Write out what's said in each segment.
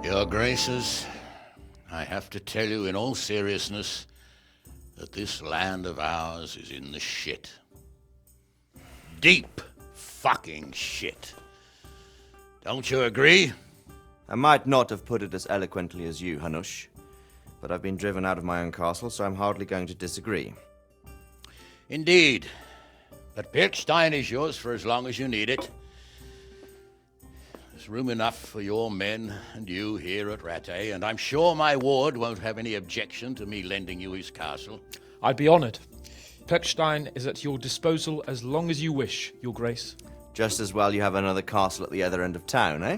Your Graces, I have to tell you in all seriousness that this land of ours is in the shit. Deep fucking shit. Don't you agree? I might not have put it as eloquently as you, Hanush, but I've been driven out of my own castle, so I'm hardly going to disagree. Indeed. But Pirkstein is yours for as long as you need it. There's room enough for your men and you here at Rattay, and I'm sure my ward won't have any objection to me lending you his castle. I'd be honoured. Pirkstein is at your disposal as long as you wish, Your Grace. Just as well you have another castle at the other end of town, eh?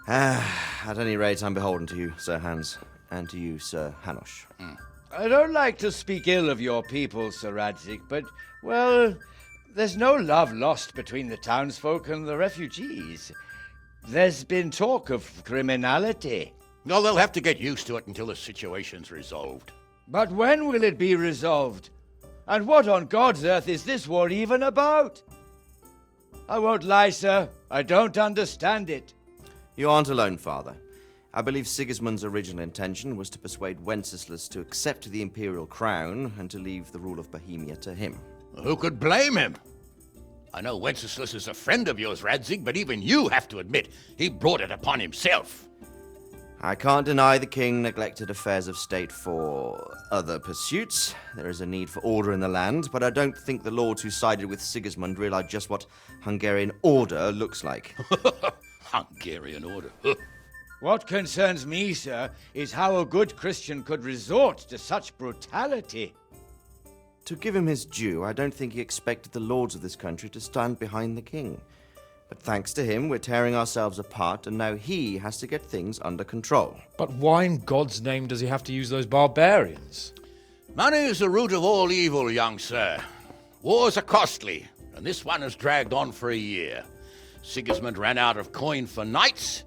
At any rate, I'm beholden to you, Sir Hans, and to you, Sir Hanush. I don't like to speak ill of your people, Sir Radzig, but, well, there's no love lost between the townsfolk and the refugees. There's been talk of criminality. No, they'll have to get used to it until the situation's resolved. But when will it be resolved? And what on God's earth is this war even about? I won't lie, sir. I don't understand it. You aren't alone, Father. I believe Sigismund's original intention was to persuade Wenceslas to accept the imperial crown and to leave the rule of Bohemia to him. Who could blame him? I know Wenceslas is a friend of yours, Radzig, but even you have to admit he brought it upon himself. I can't deny the king neglected affairs of state for other pursuits. There is a need for order in the land, but I don't think the lords who sided with Sigismund realized just what Hungarian order looks like. Hungarian order. What concerns me, sir, is how a good Christian could resort to such brutality. To give him his due, I don't think he expected the lords of this country to stand behind the king. But thanks to him, we're tearing ourselves apart, and now he has to get things under control. But why in God's name does he have to use those barbarians? Money is the root of all evil, young sir. Wars are costly, and this one has dragged on for a year. Sigismund ran out of coin for knights,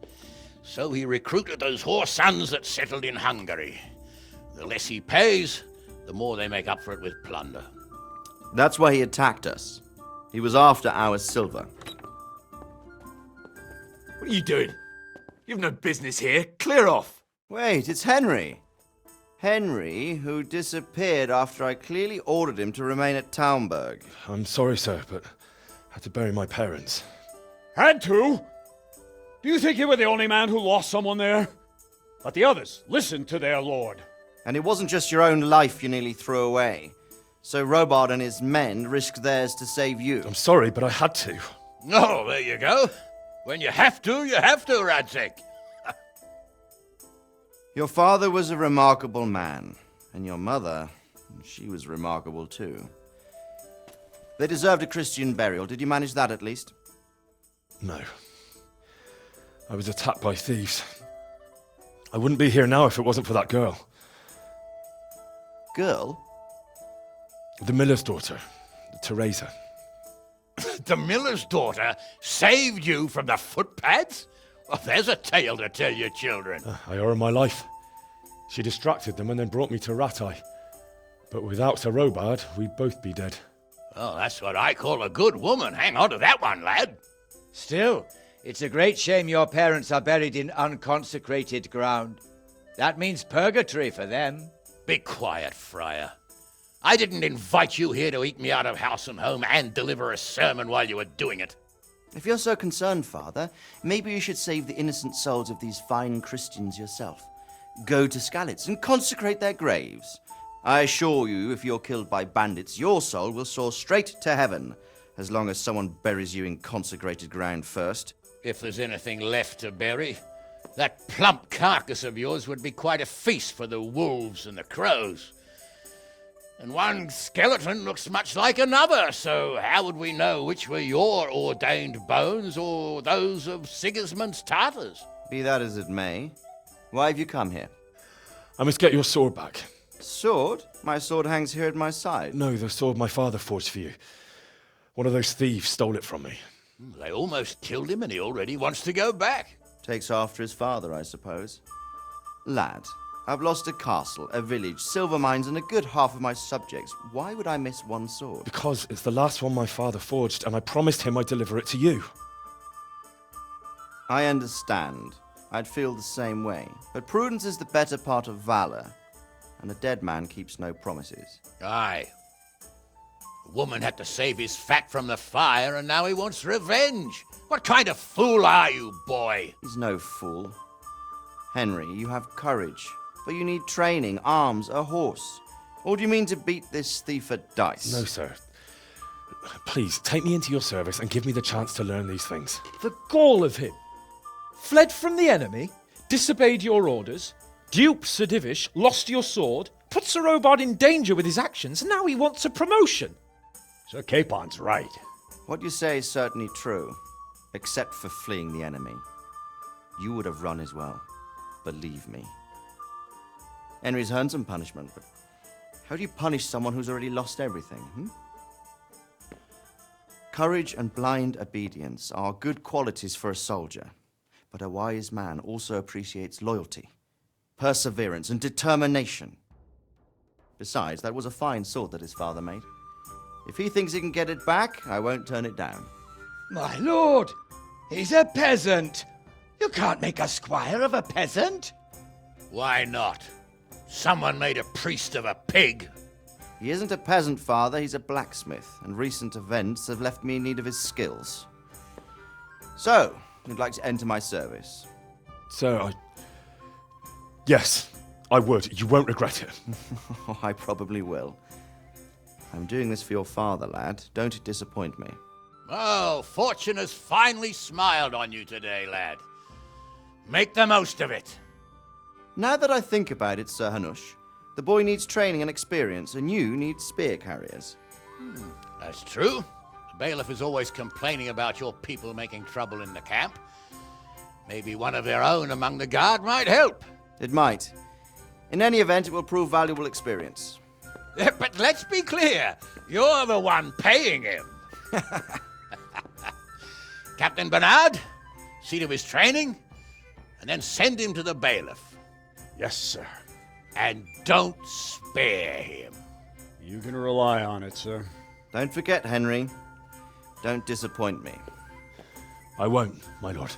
so he recruited those whore sons that settled in Hungary. The less he pays, the more they make up for it with plunder. That's why he attacked us. He was after our silver. What are you doing? You've no business here. Clear off. Wait, it's Henry. Henry, who disappeared after I clearly ordered him to remain at Taumburg. I'm sorry, sir, but I had to bury my parents. Had to? Do you think you were the only man who lost someone there? But the others listened to their lord. And it wasn't just your own life you nearly threw away. So Robard and his men risked theirs to save you. I'm sorry, but I had to. Oh, there you go. When you have to, Radzig. Your father was a remarkable man, and your mother, she was remarkable too. They deserved a Christian burial. Did you manage that at least? No. I was attacked by thieves. I wouldn't be here now if it wasn't for that girl. Girl? The miller's daughter, Teresa. The miller's daughter saved you from the footpads? Well, there's a tale to tell your children. I owe her my life. She distracted them and then brought me to Rattay. But without Sir Robard, we'd both be dead. Oh, that's what I call a good woman. Hang on to that one, lad. Still, it's a great shame your parents are buried in unconsecrated ground. That means purgatory for them. Be quiet, Friar. I didn't invite you here to eat me out of house and home and deliver a sermon while you were doing it. If you're so concerned, Father, maybe you should save the innocent souls of these fine Christians yourself. Go to Skalitz and consecrate their graves. I assure you, if you're killed by bandits, your soul will soar straight to heaven, as long as someone buries you in consecrated ground first. If there's anything left to bury, that plump carcass of yours would be quite a feast for the wolves and the crows. And one skeleton looks much like another, so how would we know which were your ordained bones or those of Sigismund's Tartars? Be that as it may, why have you come here? I must get your sword back. Sword? My sword hangs here at my side. No, the sword my father forged for you. One of those thieves stole it from me. They almost killed him and he already wants to go back. Takes after his father, I suppose. Lad, I've lost a castle, a village, silver mines, and a good half of my subjects. Why would I miss one sword? Because it's the last one my father forged, and I promised him I'd deliver it to you. I understand. I'd feel the same way. But prudence is the better part of valor, and a dead man keeps no promises. Aye. The woman had to save his fat from the fire, and now he wants revenge. What kind of fool are you, boy? He's no fool. Henry, you have courage, but you need training, arms, a horse. Or do you mean to beat this thief at dice? No, sir. Please, take me into your service and give me the chance to learn these things. The gall of him. Fled from the enemy, disobeyed your orders, duped Sir Divish, lost your sword, put Sir Robard in danger with his actions, and now he wants a promotion. Sir Capon's right. What you say is certainly true, except for fleeing the enemy. You would have run as well. Believe me. Henry's earned some punishment, but how do you punish someone who's already lost everything? Courage and blind obedience are good qualities for a soldier, but a wise man also appreciates loyalty, perseverance, and determination. Besides, that was a fine sword that his father made. If he thinks he can get it back, I won't turn it down. My lord, he's a peasant. You can't make a squire of a peasant. Why not? Someone made a priest of a pig. He isn't a peasant, father, he's a blacksmith, and recent events have left me in need of his skills. So, you'd like to enter my service? Sir, Yes, I would. You won't regret it. Oh, I probably will. I'm doing this for your father, lad. Don't disappoint me. Oh, fortune has finally smiled on you today, lad. Make the most of it. Now that I think about it, Sir Hanush, the boy needs training and experience, and you need spear carriers. That's true. The bailiff is always complaining about your people making trouble in the camp. Maybe one of their own among the guard might help. It might. In any event, it will prove valuable experience. But let's be clear, you're the one paying him. Captain Bernard, see to his training, and then send him to the bailiff. Yes, sir. And don't spare him. You can rely on it, sir. Don't forget, Henry. Don't disappoint me. I won't, my lord.